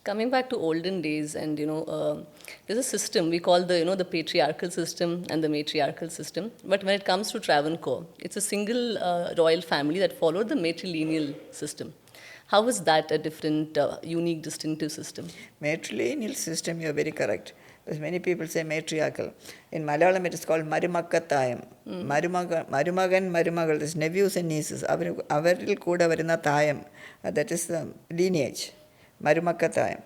Coming back to olden days, and there's a system we call the patriarchal system and the matriarchal system. But when it comes to Travancore, it's a single royal family that followed the matrilineal system. How is that a different, unique, distinctive system? Matrilineal system, you are very correct. Because many people say matriarchal. In Malayalam, it is called Marimakkatayam. Marumagan, Marumagal, this nephews and nieces. Avaril Kuda Varina Tayam. That is the lineage. Marumakkatayam.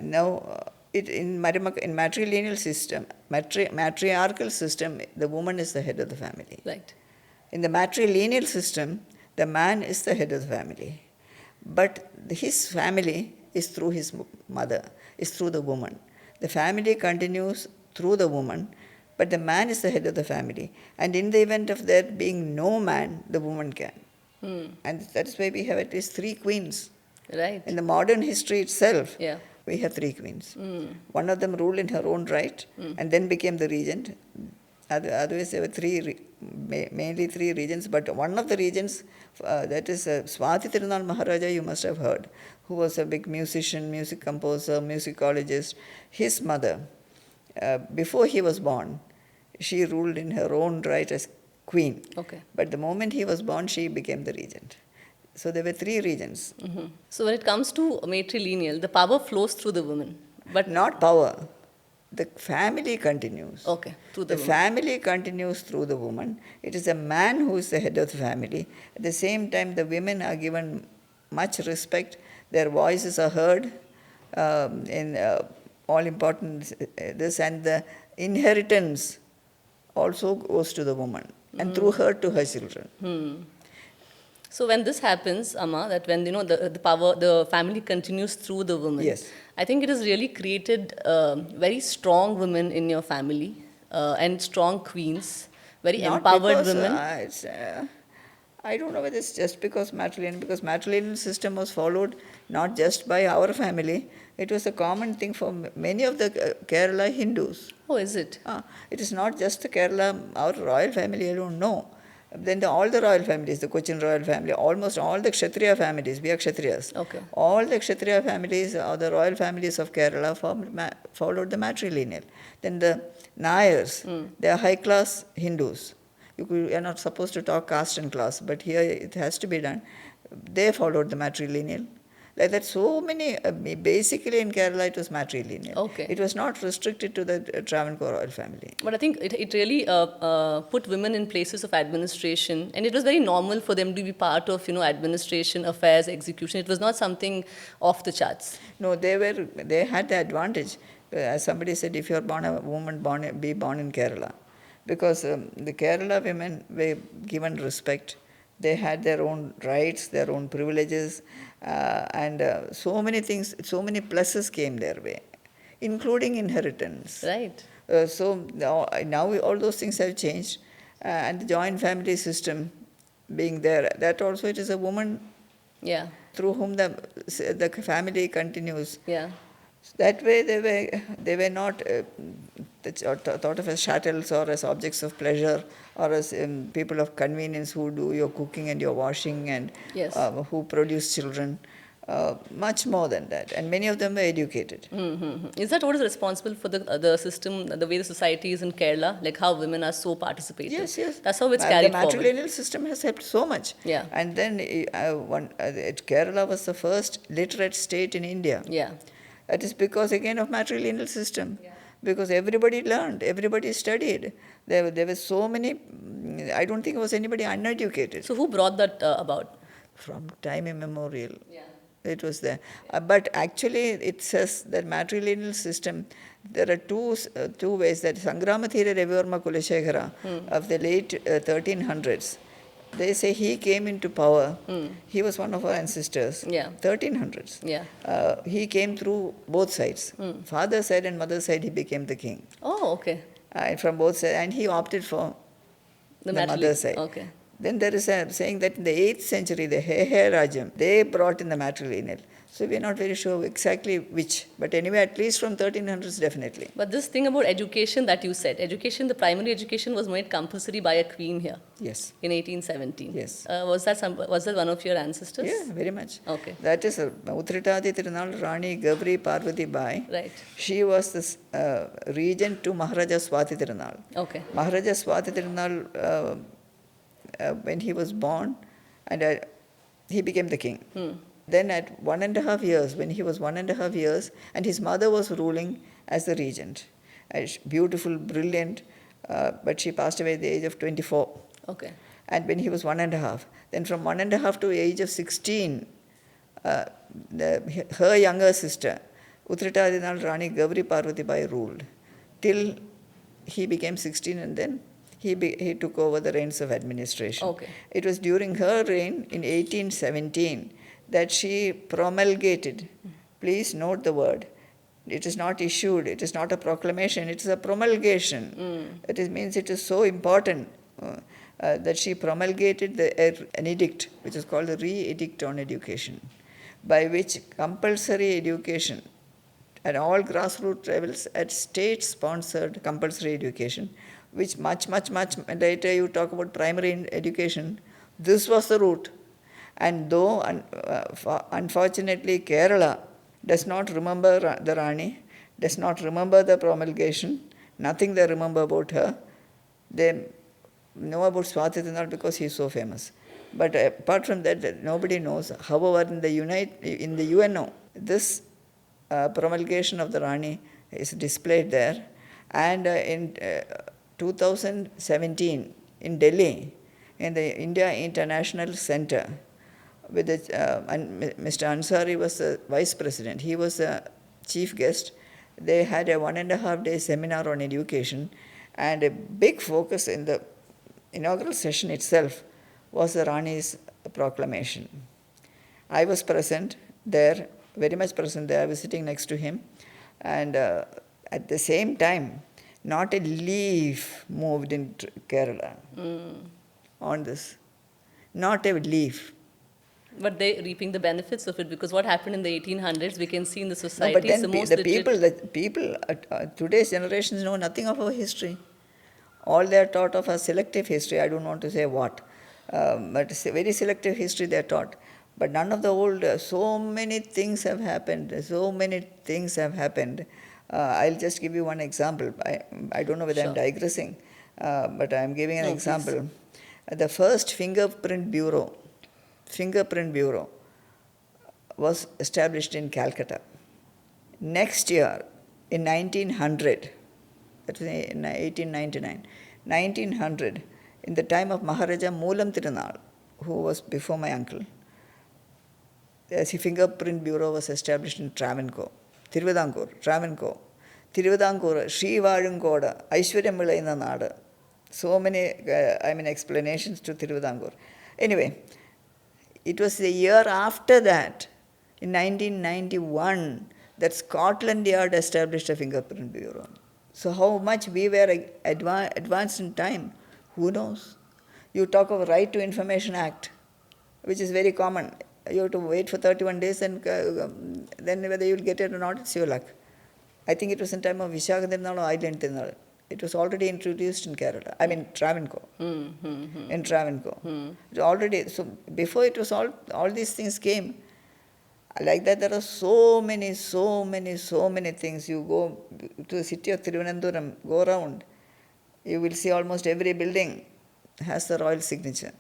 Now, in matrilineal system, matriarchal system, the woman is the head of the family. Right. In the matrilineal system, the man is the head of the family. But his family is through his mother, is through the woman. The family continues through the woman, but the man is the head of the family. And in the event of there being no man, the woman can. And that is why we have at least 3 queens. Right. In the modern history itself, Yeah. we have 3 queens. One of them ruled in her own right and then became the regent. Otherwise, there were mainly 3 regions, but one of the regions, that is Swathi Tirunal Maharaja, you must have heard, who was a big musician, music composer, musicologist. His mother, before he was born, she ruled in her own right as queen. Okay. But the moment he was born, she became the regent. So there were 3 regions. So when it comes to matrilineal, the power flows through the woman, but Not power. The family continues. okay, through the The woman. family continues through the woman. It is a man who is the head of the family. At the same time, the women are given much respect. Their voices are heard in all important this, and the inheritance also goes to the woman and through her to her children. So when this happens, Amma, that when the power, the family continues through the woman. Yes. I think it has really created very strong women in your family and strong queens, very Not empowered because, women. I don't know whether it's just because matrilineal system was followed not just by our family. It was a common thing for many of the Kerala Hindus. Oh, is it? It is not just the Kerala, our royal family, I don't know. Then all the royal families, the Cochin royal family, almost all the Kshatriya families, we are Kshatriyas. Okay. All the Kshatriya families or the royal families of Kerala followed the matrilineal. Then the Nayars, they are high class Hindus. You are not supposed to talk caste and class, but here it has to be done. They followed the matrilineal. Like that, so many, basically in Kerala it was matrilineal. Okay. It was not restricted to the Travancore Royal Family. But I think it really put women in places of administration, and it was very normal for them to be part of administration, affairs, execution. It was not something off the charts. No, they had the advantage. As somebody said, if you are be born in Kerala. Because the Kerala women were given respect. They had their own rights, their own privileges, and so many things, so many pluses came their way, including inheritance. Right. So now all those things have changed, and the joint family system being there, that also it is a woman Yeah. through whom the family continues. Yeah. That way they were not thought of as chattels or as objects of pleasure or as people of convenience who do your cooking and your washing and Yes. who produce children. Much more than that. And many of them were educated. Is that what is responsible for the system, the way the society is in Kerala, like how women are so participative? Yes. That's how it's carried the forward. matrilineal system has helped so much. Yeah. And then Kerala was the first literate state in India. Yeah. That is because, again, of matrilineal system. Yeah. Because everybody learned, everybody studied. There were so many, I don't think there was anybody uneducated. So who brought that about? From time immemorial. Yeah. It was there. But actually, it says that matrilineal system, there are two ways. That Sangramathira Ravivarma Kulashekara of the late 1300s, they say he came into power. He was one of our ancestors. Yeah. 1300s. Yeah. He came through both sides. Father's side and mother's side, he became the king. Oh, okay. From both sides. And he opted for the mother's side. Okay. Then there is a saying that in the 8th century, the Hehe Rajam, they brought in the matrilineal. So we're not very sure exactly which. But anyway, at least from 1300s, definitely. But this thing about education that you said, education, the primary education was made compulsory by a queen here Yes. in 1817. Yes. Was that one of your ancestors? Yeah, very much. Okay. That is Uttritadi Tirunal Rani Gavri Parvati Bai. Right. She was the regent to Maharaja Swati Tirunal. Okay. Maharaja Swati Tirunal, when he was born, and he became the king. Then at 1.5 years, when he was 1.5 years, and his mother was ruling as the regent. Beautiful, brilliant, but she passed away at the age of 24. Okay. And when he was 1.5. Then from 1.5 to the age of 16, her younger sister, Uttritadinal Rani Gavri Parvati Bai ruled till he became 16, and then he took over the reins of administration. Okay. It was during her reign in 1817 that she promulgated, please note the word, it is not issued, it is not a proclamation, it is a promulgation. It means it is so important that she promulgated an edict, which is called the Re-Edict on Education, by which compulsory education at all grassroots levels, at state-sponsored compulsory education, which much later you talk about primary education, this was the route. And though, unfortunately, Kerala does not remember the Rani, does not remember the promulgation, nothing they remember about her. They know about Swati Tirunal because he is so famous. But apart from that, nobody knows. However, in the UNO, this promulgation of the Rani is displayed there. And in 2017, in Delhi, in the India International Center, with Mr. Ansari was the vice president. He was the chief guest. They had a 1.5 day seminar on education, and a big focus in the inaugural session itself was the Rani's proclamation. I was present there, very much present there. I was sitting next to him, and at the same time, not a leaf moved in Kerala on this. Not a leaf. But they reaping the benefits of it, because what happened in the 1800s, we can see in the society. No, but then the people, today's generations know nothing of our history. All they are taught of a selective history. I don't want to say what, but it's a very selective history they are taught. But none of the old, so many things have happened. I'll just give you one example. I don't know whether I'm digressing, but I'm giving an example. The first fingerprint bureau was established in Calcutta. Next year, in 1900, that was in 1900, in the time of Maharaja Moolam Tirunal, who was before my uncle, the fingerprint bureau was established in Travancore, Travancore, Sri Vazhunkoda, Aishwaryam Vilayna Nadu. So many, explanations to Travancore. Anyway, it was the year after that, in 1991, that Scotland Yard established a fingerprint bureau. So how much we were advanced in time, who knows? You talk of Right to Information Act, which is very common. You have to wait for 31 days, and then whether you will get it or not, it's your luck. I think it was in time of Vishaka Tirunal or Island Tirunal. It was already introduced in Kerala. Travancore. In Travancore. Already, so before it was all these things came. Like that, there are so many things. You go to the city of Thiruvananthapuram, go around, you will see almost every building has the royal signature.